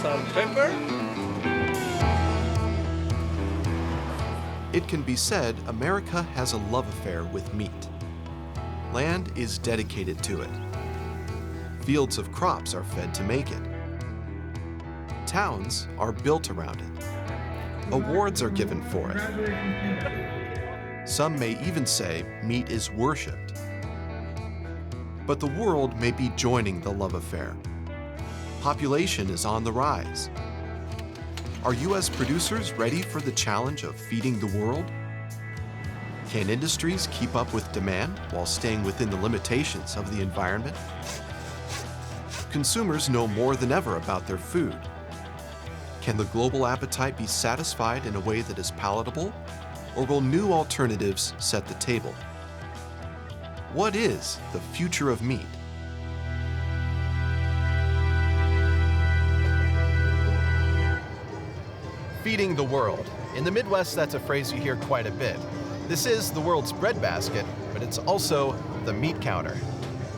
Some pepper. It can be said America has a love affair with meat. Land is dedicated to it. Fields of crops are fed to make it. Towns are built around it. Awards are given for it. Some may even say meat is worshipped. But the world may be joining the love affair. Population is on the rise. Are U.S. producers ready for the challenge of feeding the world? Can industries keep up with demand while staying within the limitations of the environment? Consumers know more than ever about their food. Can the global appetite be satisfied in a way that is palatable, or will new alternatives set the table? What is the future of meat? Feeding the world. In the Midwest, that's a phrase you hear quite a bit. This is the world's breadbasket, but it's also the meat counter.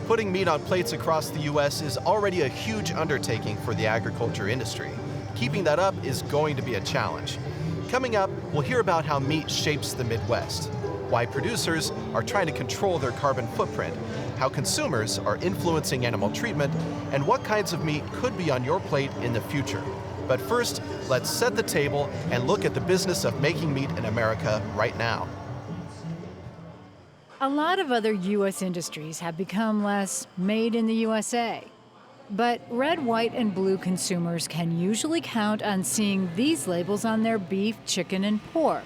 Putting meat on plates across the U.S. is already a huge undertaking for the agriculture industry. Keeping that up is going to be a challenge. Coming up, we'll hear about how meat shapes the Midwest, why producers are trying to control their carbon footprint, how consumers are influencing animal treatment, and what kinds of meat could be on your plate in the future. But first, let's set the table and look at the business of making meat in America right now. A lot of other U.S. industries have become less made in the USA. But red, white, and blue consumers can usually count on seeing these labels on their beef, chicken, and pork.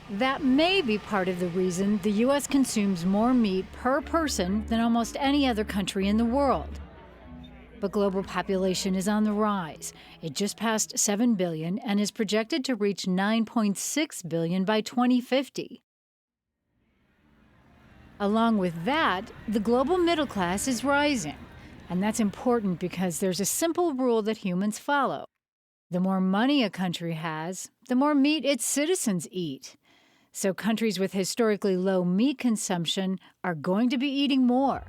That may be part of the reason the U.S. consumes more meat per person than almost any other country in the world. But global population is on the rise. It just passed 7 billion and is projected to reach 9.6 billion by 2050. Along with that, the global middle class is rising. And that's important because there's a simple rule that humans follow. The more money a country has, the more meat its citizens eat. So countries with historically low meat consumption are going to be eating more.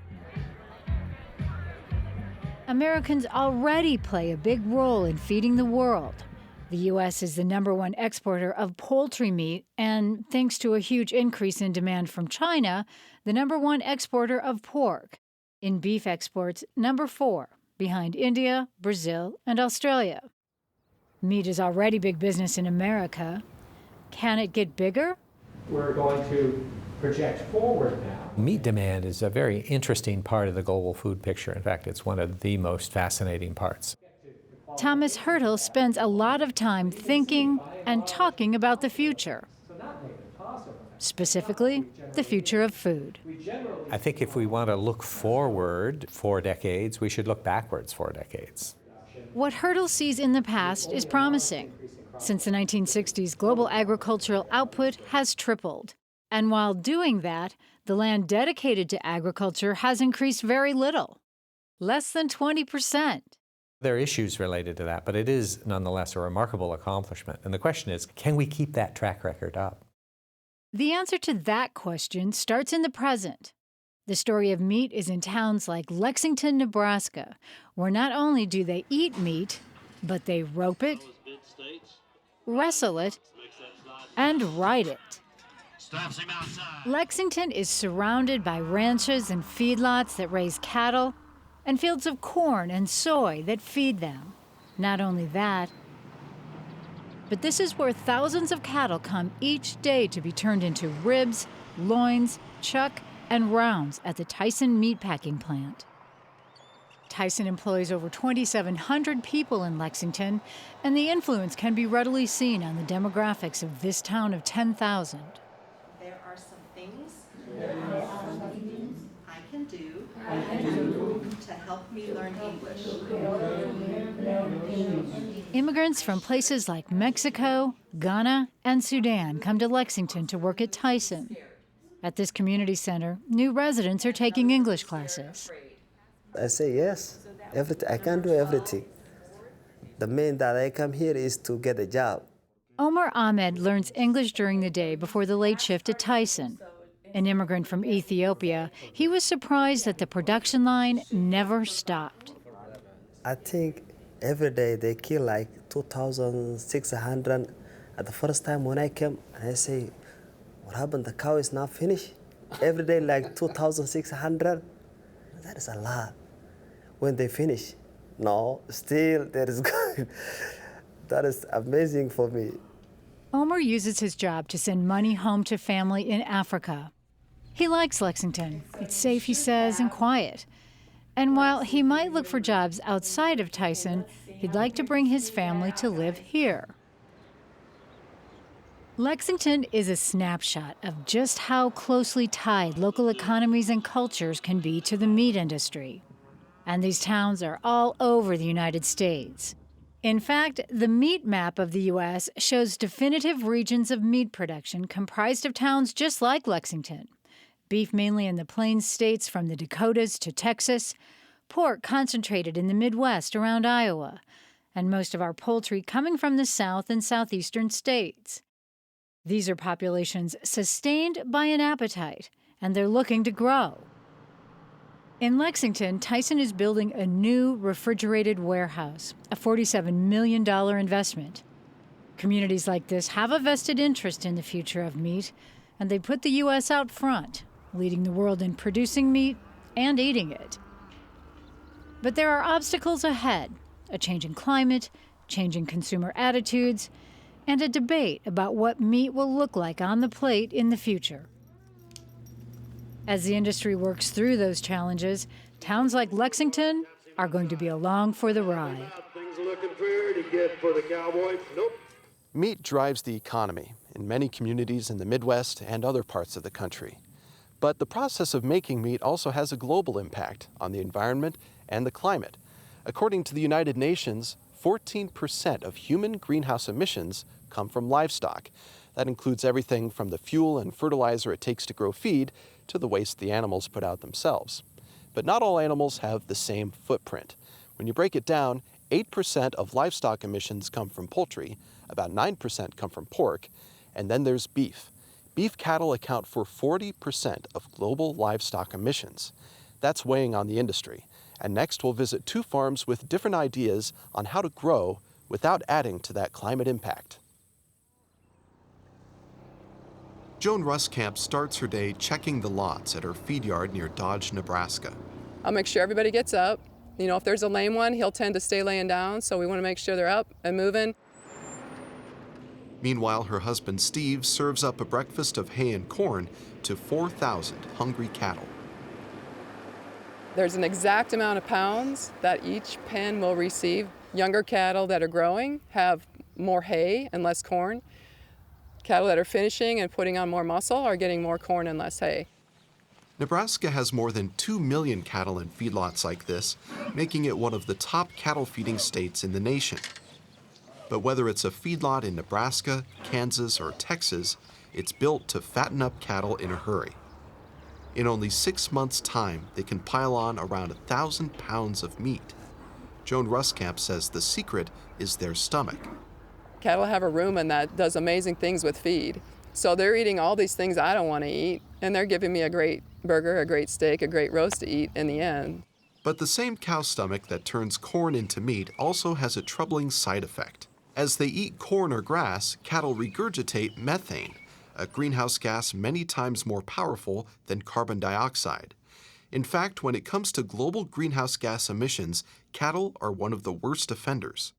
Americans already play a big role in feeding the world. The U.S. is the #1 exporter of poultry meat, and thanks to a huge increase in demand from China, the #1 exporter of pork. In beef exports, #4, behind India, Brazil, and Australia. Meat is already big business in America. Can it get bigger? We're going to project forward now. Meat demand is a very interesting part of the global food picture. In fact, it's one of the most fascinating parts. Thomas Hurtle spends a lot of time thinking and talking about the future. Specifically, the future of food. I think if we want to look forward 4 decades, we should look backwards 4 decades. What Hurtle sees in the past is promising. Since the 1960s, global agricultural output has tripled. And while doing that, the land dedicated to agriculture has increased very little, less than 20%. There are issues related to that, but it is nonetheless a remarkable accomplishment. And the question is, can we keep that track record up? The answer to that question starts in the present. The story of meat is in towns like Lexington, Nebraska, where not only do they eat meat, but they rope it, wrestle it, and ride it. Lexington is surrounded by ranches and feedlots that raise cattle, and fields of corn and soy that feed them. Not only that, but this is where thousands of cattle come each day to be turned into ribs, loins, chuck, and rounds at the Tyson meatpacking plant. Tyson employs over 2,700 people in Lexington, and the influence can be readily seen on the demographics of this town of 10,000. There are some things I can do to help me learn English. Immigrants from places like Mexico, Ghana, and Sudan come to Lexington to work at Tyson. At this community center, new residents are taking English classes. I say yes, everything. I can do everything. The main that I come here is to get a job. Omar Ahmed learns English during the day before the late shift at Tyson. An immigrant from Ethiopia, he was surprised that the production line never stopped. I think every day they kill like 2,600. At the first time when I came, I say, what happened? The cow is not finished. Every day like 2,600. That is a lot. When they finish, no, still there is good. That is amazing for me. Omar uses his job to send money home to family in Africa. He likes Lexington. It's safe, he says, and quiet. And while he might look for jobs outside of Tyson, he'd like to bring his family to live here. Lexington is a snapshot of just how closely tied local economies and cultures can be to the meat industry. And these towns are all over the United States. In fact, the meat map of the U.S. shows definitive regions of meat production comprised of towns just like Lexington. Beef mainly in the Plains states from the Dakotas to Texas, pork concentrated in the Midwest around Iowa, and most of our poultry coming from the South and Southeastern states. These are populations sustained by an appetite, and they're looking to grow. In Lexington, Tyson is building a new refrigerated warehouse, a $47 million investment. Communities like this have a vested interest in the future of meat, and they put the U.S. out front, leading the world in producing meat and eating it. But there are obstacles ahead: a changing climate, changing consumer attitudes, and a debate about what meat will look like on the plate in the future. As the industry works through those challenges, towns like Lexington are going to be along for the ride. Things are looking pretty good for the Cowboys. Nope. Meat drives the economy in many communities in the Midwest and other parts of the country. But the process of making meat also has a global impact on the environment and the climate. According to the United Nations, 14% of human greenhouse emissions come from livestock. That includes everything from the fuel and fertilizer it takes to grow feed to the waste the animals put out themselves. But not all animals have the same footprint. When you break it down, 8% of livestock emissions come from poultry, about 9% come from pork, and then there's beef. Beef cattle account for 40% of global livestock emissions. That's weighing on the industry. And next we'll visit two farms with different ideas on how to grow without adding to that climate impact. Joan Ruskamp starts her day checking the lots at her feed yard near Dodge, Nebraska. I'll make sure everybody gets up. You know, if there's a lame one, he'll tend to stay laying down, so we want to make sure they're up and moving. Meanwhile, her husband Steve serves up a breakfast of hay and corn to 4,000 hungry cattle. There's an exact amount of pounds that each pen will receive. Younger cattle that are growing have more hay and less corn. Cattle that are finishing and putting on more muscle are getting more corn and less hay. Nebraska has more than 2 million cattle in feedlots like this, making it one of the top cattle feeding states in the nation. But whether it's a feedlot in Nebraska, Kansas, or Texas, it's built to fatten up cattle in a hurry. In only 6 months' time, they can pile on around 1,000 pounds of meat. Joan Ruskamp says the secret is their stomach. Cattle have a rumen that does amazing things with feed. So they're eating all these things I don't want to eat, and they're giving me a great burger, a great steak, a great roast to eat in the end. But the same cow stomach that turns corn into meat also has a troubling side effect. As they eat corn or grass, cattle regurgitate methane, a greenhouse gas many times more powerful than carbon dioxide. In fact, when it comes to global greenhouse gas emissions, cattle are one of the worst offenders.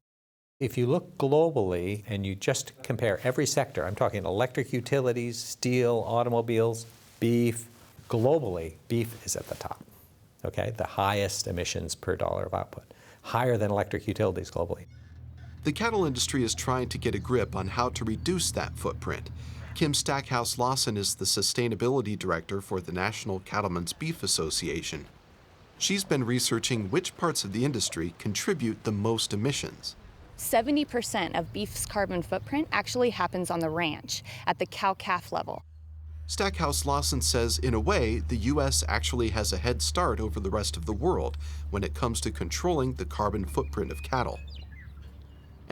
If you look globally and you just compare every sector, I'm talking electric utilities, steel, automobiles, beef, globally, beef is at the top, okay? The highest emissions per dollar of output, higher than electric utilities globally. The cattle industry is trying to get a grip on how to reduce that footprint. Kim Stackhouse Lawson is the sustainability director for the National Cattlemen's Beef Association. She's been researching which parts of the industry contribute the most emissions. 70% of beef's carbon footprint actually happens on the ranch, at the cow-calf level. Stackhouse Lawson says, in a way, the U.S. actually has a head start over the rest of the world when it comes to controlling the carbon footprint of cattle.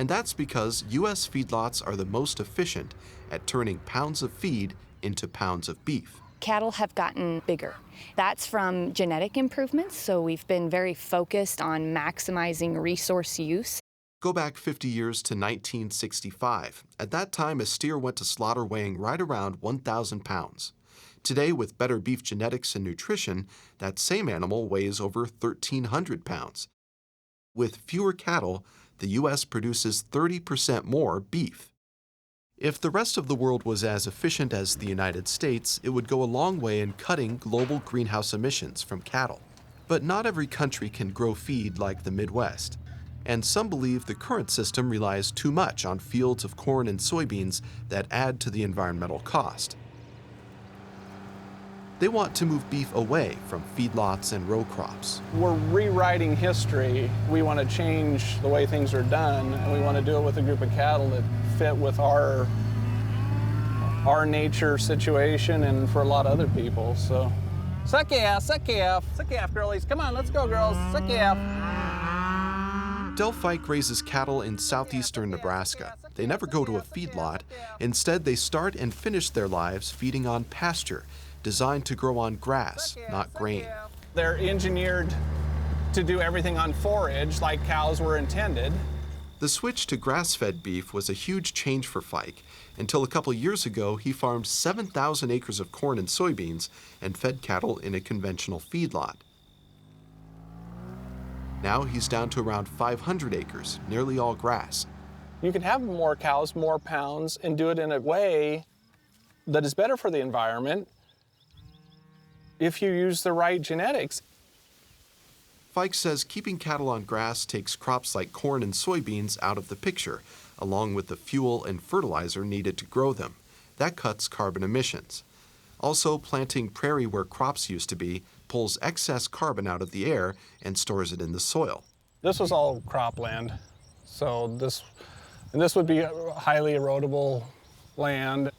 And that's because U.S. feedlots are the most efficient at turning pounds of feed into pounds of beef. Cattle have gotten bigger. That's from genetic improvements, so we've been very focused on maximizing resource use. Go back 50 years to 1965. At that time, a steer went to slaughter weighing right around 1,000 pounds. Today, with better beef genetics and nutrition, that same animal weighs over 1,300 pounds. With fewer cattle, the U.S. produces 30% more beef. If the rest of the world was as efficient as the United States, it would go a long way in cutting global greenhouse emissions from cattle. But not every country can grow feed like the Midwest. And some believe the current system relies too much on fields of corn and soybeans that add to the environmental cost. They want to move beef away from feedlots and row crops. We're rewriting history. We want to change the way things are done, and we want to do it with a group of cattle that fit with our nature situation and for a lot of other people. So, suck calf, girlies. Come on, let's go, girls. Suck calf. Del Fike raises cattle in southeastern Nebraska. They never go to a feedlot. Instead, they start and finish their lives feeding on pasture, designed to grow on grass, not grain. They're engineered to do everything on forage like cows were intended. The switch to grass-fed beef was a huge change for Fike. Until a couple years ago, he farmed 7,000 acres of corn and soybeans and fed cattle in a conventional feedlot. Now he's down to around 500 acres, nearly all grass. You can have more cows, more pounds, and do it in a way that is better for the environment if you use the right genetics. Fike says keeping cattle on grass takes crops like corn and soybeans out of the picture, along with the fuel and fertilizer needed to grow them. That cuts carbon emissions. Also, planting prairie where crops used to be pulls excess carbon out of the air and stores it in the soil. This was all cropland, so this would be highly erodible land.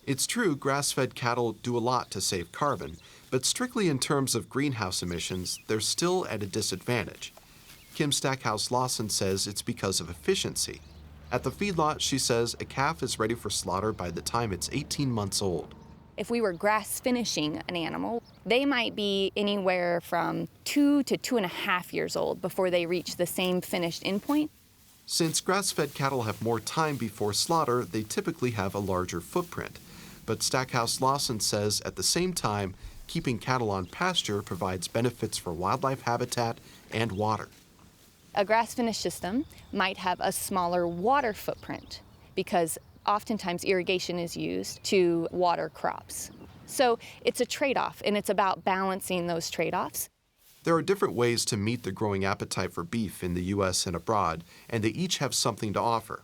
It's true grass-fed cattle do a lot to save carbon, but strictly in terms of greenhouse emissions, they're still at a disadvantage. Kim Stackhouse-Lawson says it's because of efficiency. At the feedlot, she says a calf is ready for slaughter by the time it's 18 months old. If we were grass finishing an animal, they might be anywhere from 2 to 2.5 years old before they reach the same finished endpoint. Since grass-fed cattle have more time before slaughter, they typically have a larger footprint. But Stackhouse-Lawson says at the same time, keeping cattle on pasture provides benefits for wildlife habitat and water. A grass-finished system might have a smaller water footprint because oftentimes irrigation is used to water crops. So it's a trade-off, and it's about balancing those trade-offs. There are different ways to meet the growing appetite for beef in the U.S. and abroad, and they each have something to offer.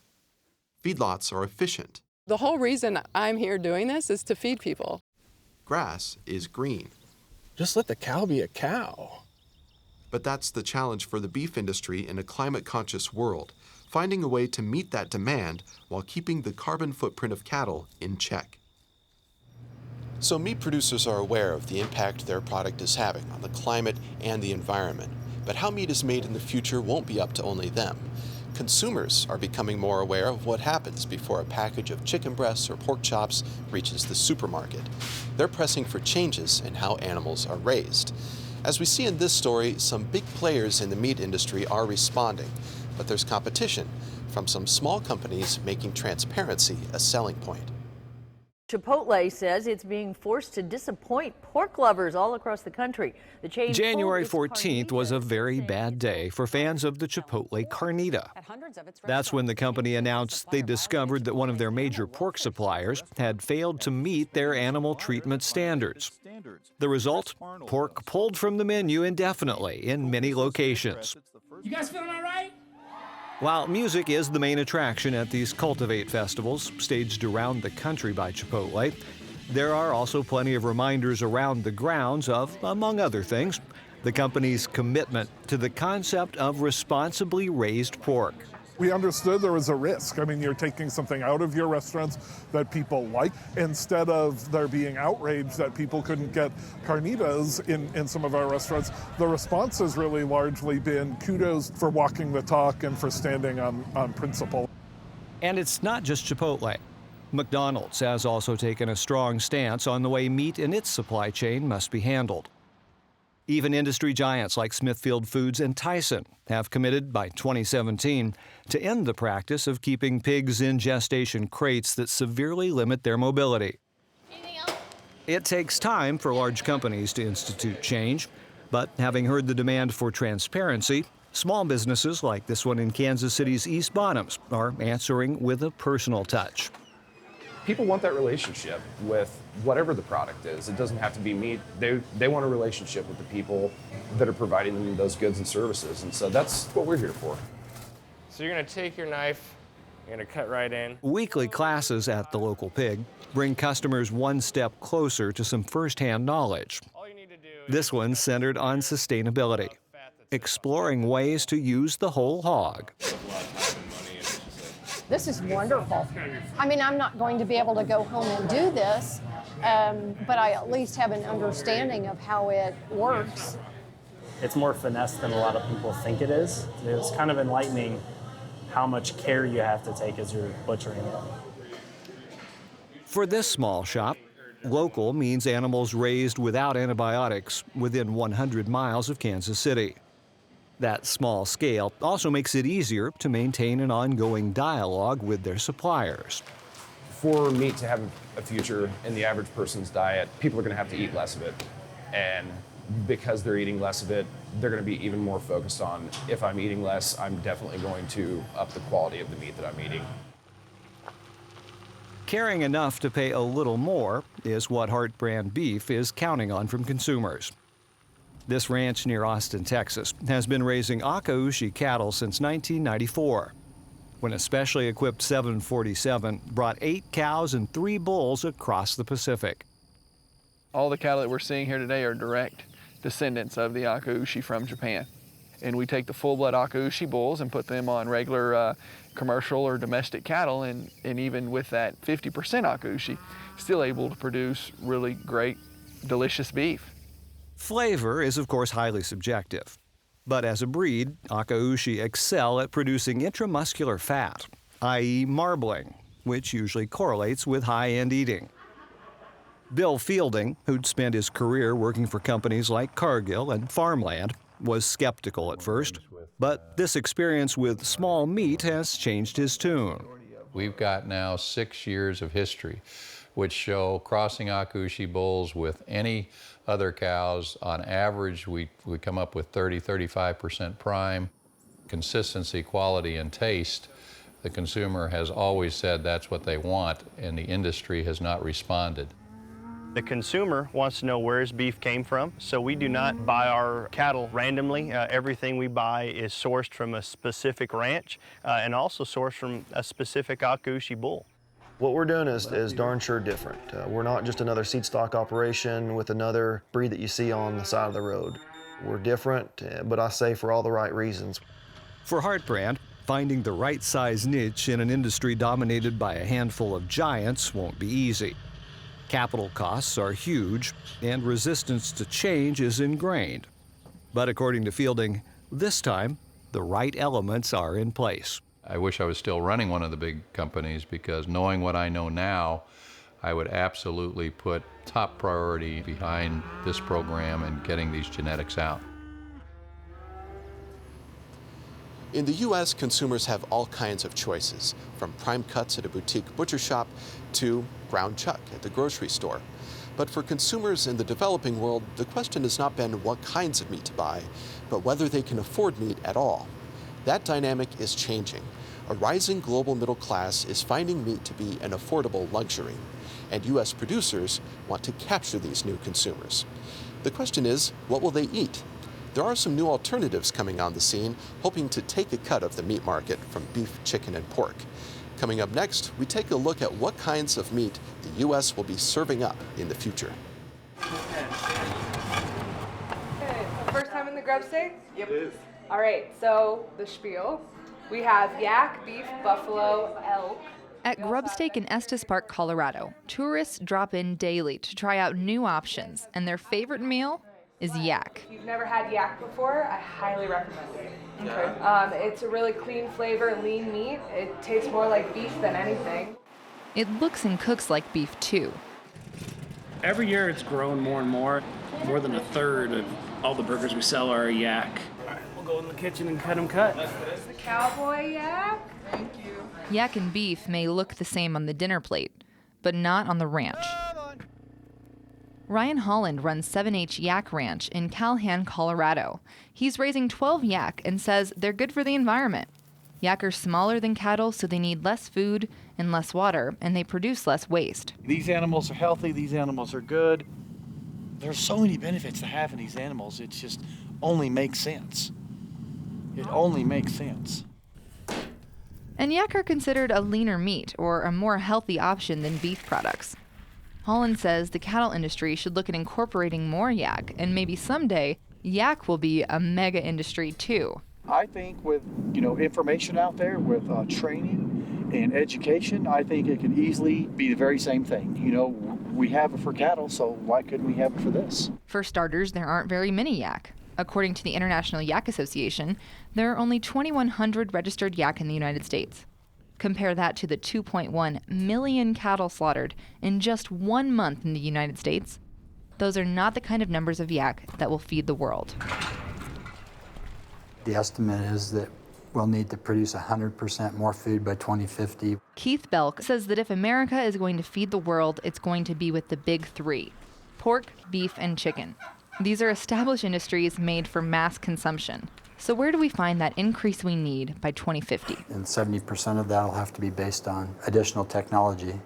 Feedlots are efficient. The whole reason I'm here doing this is to feed people. Grass is green. Just let the cow be a cow. But that's the challenge for the beef industry in a climate-conscious world, finding a way to meet that demand while keeping the carbon footprint of cattle in check. So meat producers are aware of the impact their product is having on the climate and the environment. But how meat is made in the future won't be up to only them. Consumers are becoming more aware of what happens before a package of chicken breasts or pork chops reaches the supermarket. They're pressing for changes in how animals are raised. As we see in this story, some big players in the meat industry are responding, but there's competition from some small companies making transparency a selling point. Chipotle says it's being forced to disappoint pork lovers all across the country. The chain January 14th was a very bad day for fans of the Chipotle carnita. That's when the company announced they discovered that one of their major pork suppliers had failed to meet their animal treatment standards. The result? Pork pulled from the menu indefinitely in many locations. You guys feeling all right? While music is the main attraction at these Cultivate festivals, staged around the country by Chipotle, there are also plenty of reminders around the grounds of, among other things, the company's commitment to the concept of responsibly raised pork. We understood there was a risk. I mean, you're taking something out of your restaurants that people like. Instead of there being outrage that people couldn't get carnitas in some of our restaurants, the response has really largely been kudos for walking the talk and for standing on principle. And it's not just Chipotle. McDonald's has also taken a strong stance on the way meat in its supply chain must be handled. Even industry giants like Smithfield Foods and Tyson have committed by 2017 to end the practice of keeping pigs in gestation crates that severely limit their mobility. It takes time for large companies to institute change, but having heard the demand for transparency, small businesses like this one in Kansas City's East Bottoms are answering with a personal touch. People want that relationship with whatever the product is. It doesn't have to be meat. They want a relationship with the people that are providing them those goods and services. And so that's what we're here for. So you're gonna take your knife, you're gonna cut right in. Weekly classes at the local pig bring customers one step closer to some firsthand knowledge. This one's centered on sustainability, exploring ways to use the whole hog. This is wonderful. I mean, I'm not going to be able to go home and do this, but I at least have an understanding of how it works. It's more finesse than a lot of people think it is. It's kind of enlightening how much care you have to take as you're butchering it. For this small shop, local means animals raised without antibiotics within 100 miles of Kansas City. That small scale also makes it easier to maintain an ongoing dialogue with their suppliers. For meat to have a future in the average person's diet, people are going to have to eat less of it. And because they're eating less of it, they're going to be even more focused on, if I'm eating less, I'm definitely going to up the quality of the meat that I'm eating. Caring enough to pay a little more is what Hart brand beef is counting on from consumers. This ranch near Austin, Texas, has been raising Akaushi cattle since 1994, when a specially equipped 747 brought 8 cows and 3 bulls across the Pacific. All the cattle that we're seeing here today are direct descendants of the Akaushi from Japan. And we take the full-blood Akaushi bulls and put them on regular commercial or domestic cattle, and even with that 50% Akaushi, still able to produce really great, delicious beef. Flavor is, of course, highly subjective. But as a breed, Akaushi excel at producing intramuscular fat, i.e. marbling, which usually correlates with high-end eating. Bill Fielding, who'd spent his career working for companies like Cargill and Farmland, was skeptical at first, but this experience with small meat has changed his tune. We've got now 6 years of history which show crossing Akaushi bulls with any other cows. On average, we come up with 30–35% prime. Consistency, quality, and taste. The consumer has always said that's what they want, and the industry has not responded. The consumer wants to know where his beef came from, so we do not buy our cattle randomly. Everything we buy is sourced from a specific ranch and also sourced from a specific Akaushi bull. What we're doing is darn sure different. We're not just another seed stock operation with another breed that you see on the side of the road. We're different, but I say for all the right reasons. For Hart brand, finding the right size niche in an industry dominated by a handful of giants won't be easy. Capital costs are huge, and resistance to change is ingrained. But according to Fielding, this time, the right elements are in place. I wish I was still running one of the big companies, because knowing what I know now, I would absolutely put top priority behind this program and getting these genetics out. In the U.S., consumers have all kinds of choices, from prime cuts at a boutique butcher shop to ground chuck at the grocery store. But for consumers in the developing world, the question has not been what kinds of meat to buy, but whether they can afford meat at all. That dynamic is changing. A rising global middle class is finding meat to be an affordable luxury, and U.S. producers want to capture these new consumers. The question is, what will they eat? There are some new alternatives coming on the scene, hoping to take a cut of the meat market from beef, chicken, and pork. Coming up next, we take a look at what kinds of meat the U.S. will be serving up in the future. Okay, first time in the grub state? Yep. It is. All right, so the spiel. We have yak, beef, buffalo, elk. At Grubstake in Estes Park, Colorado, tourists drop in daily to try out new options, and their favorite meal is yak. If you've never had yak before, I highly recommend it. It's a really clean flavor, lean meat. It tastes more like beef than anything. It looks and cooks like beef, too. Every year it's grown more and more. More than a third of all the burgers we sell are yak. All right, we'll go in the kitchen and cut them cut. The cowboy yak. Thank you. Yak and beef may look the same on the dinner plate, but not on the ranch. Ryan Holland runs 7H Yak Ranch in Calhan, Colorado. He's raising 12 yak and says they're good for the environment. Yak are smaller than cattle, so they need less food and less water, and they produce less waste. These animals are healthy, these animals are good. There's so many benefits to having these animals, it just only makes sense. It only makes sense. And yak are considered a leaner meat, or a more healthy option than beef products. Holland says the cattle industry should look at incorporating more yak, and maybe someday, yak will be a mega industry too. I think with, information out there, with training and education, I think it could easily be the very same thing. We have it for cattle, so why couldn't we have it for this? For starters, there aren't very many yak. According to the International Yak Association, there are only 2,100 registered yak in the United States. Compare that to the 2.1 million cattle slaughtered in just 1 month in the United States. Those are not the kind of numbers of yak that will feed the world. The estimate is that we'll need to produce 100% more food by 2050. Keith Belk says that if America is going to feed the world, it's going to be with the big three: pork, beef, and chicken. These are established industries made for mass consumption. So where do we find that increase we need by 2050? And 70% of that will have to be based on additional technology.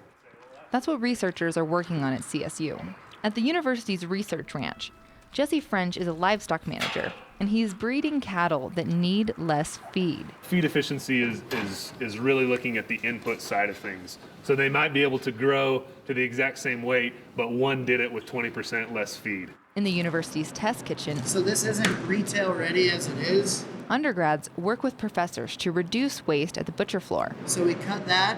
That's what researchers are working on at CSU. At the university's research ranch, Jesse French is a livestock manager, and he's breeding cattle that need less feed. Feed efficiency is really looking at the input side of things. So they might be able to grow to the exact same weight, but one did it with 20% less feed. In the university's test kitchen, so this isn't retail ready as it is. Undergrads work with professors to reduce waste at the butcher floor. So we cut that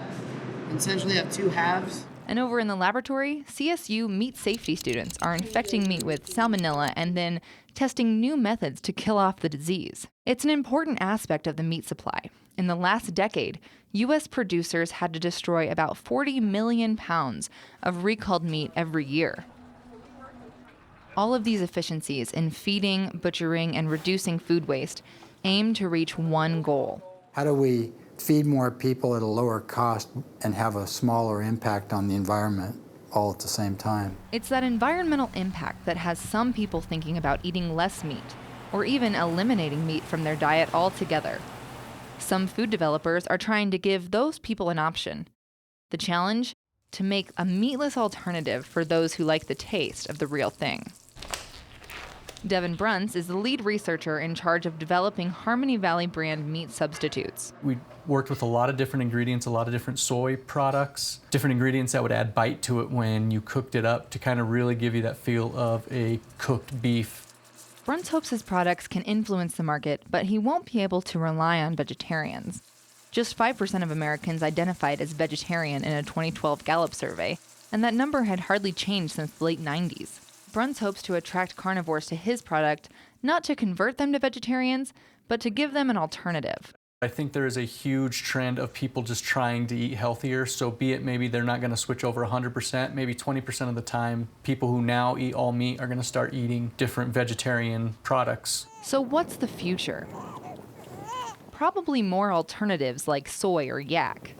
and essentially have two halves. And over in the laboratory, CSU meat safety students are infecting meat with salmonella and then testing new methods to kill off the disease. It's an important aspect of the meat supply. In the last decade, U.S. producers had to destroy about 40 million pounds of recalled meat every year. All of these efficiencies in feeding, butchering, and reducing food waste aim to reach one goal. How do we feed more people at a lower cost and have a smaller impact on the environment all at the same time? It's that environmental impact that has some people thinking about eating less meat, or even eliminating meat from their diet altogether. Some food developers are trying to give those people an option. The challenge? To make a meatless alternative for those who like the taste of the real thing. Devin Bruntz is the lead researcher in charge of developing Harmony Valley brand meat substitutes. We worked with a lot of different ingredients, a lot of different soy products, different ingredients that would add bite to it when you cooked it up to kind of really give you that feel of a cooked beef. Bruntz hopes his products can influence the market, but he won't be able to rely on vegetarians. Just 5% of Americans identified as vegetarian in a 2012 Gallup survey, and that number had hardly changed since the late 90s. Bruntz hopes to attract carnivores to his product, not to convert them to vegetarians, but to give them an alternative. I think there is a huge trend of people just trying to eat healthier, so be it maybe they're not going to switch over 100%, maybe 20% of the time, people who now eat all meat are going to start eating different vegetarian products. So what's the future? Probably more alternatives like soy or yak.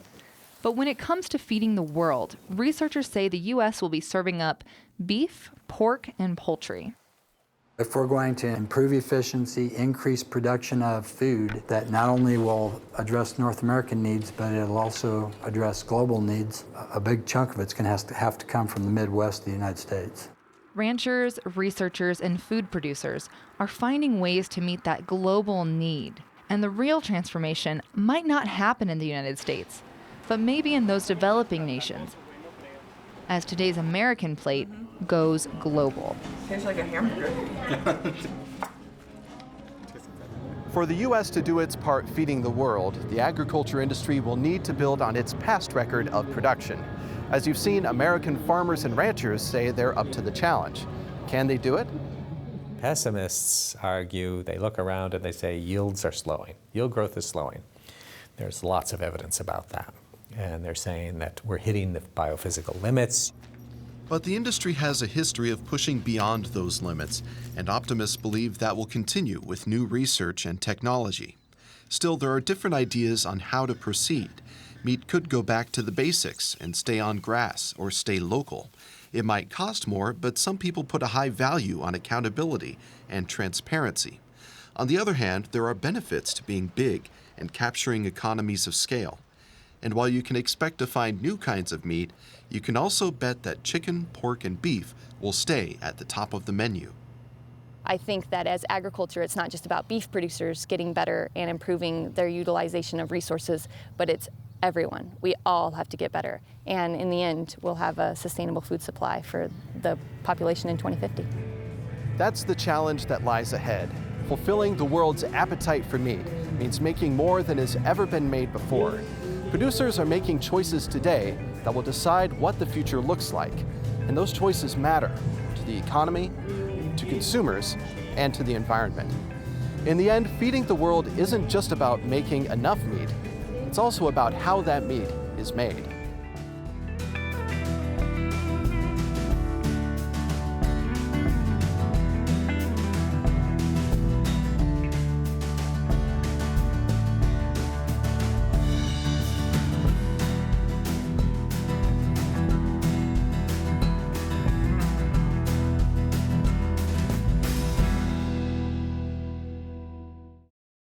But when it comes to feeding the world, researchers say the U.S. will be serving up beef, pork, and poultry. If we're going to improve efficiency, increase production of food that not only will address North American needs, but it'll also address global needs, a big chunk of it's going to have to come from the Midwest of the United States. Ranchers, researchers, and food producers are finding ways to meet that global need. And the real transformation might not happen in the United States, but maybe in those developing nations, as today's American plate goes global. Tastes like a hamburger. For the U.S. to do its part feeding the world, the agriculture industry will need to build on its past record of production. As you've seen, American farmers and ranchers say they're up to the challenge. Can they do it? Pessimists argue, they look around and they say yields are slowing. Yield growth is slowing. There's lots of evidence about that. And they're saying that we're hitting the biophysical limits. But the industry has a history of pushing beyond those limits, and optimists believe that will continue with new research and technology. Still, there are different ideas on how to proceed. Meat could go back to the basics and stay on grass or stay local. It might cost more, but some people put a high value on accountability and transparency. On the other hand, there are benefits to being big and capturing economies of scale. And while you can expect to find new kinds of meat, you can also bet that chicken, pork, and beef will stay at the top of the menu. I think that as agriculture, it's not just about beef producers getting better and improving their utilization of resources, but it's everyone. We all have to get better. And in the end, we'll have a sustainable food supply for the population in 2050. That's the challenge that lies ahead. Fulfilling the world's appetite for meat means making more than has ever been made before. Producers are making choices today that will decide what the future looks like. And those choices matter to the economy, to consumers, and to the environment. In the end, feeding the world isn't just about making enough meat. It's also about how that meat is made.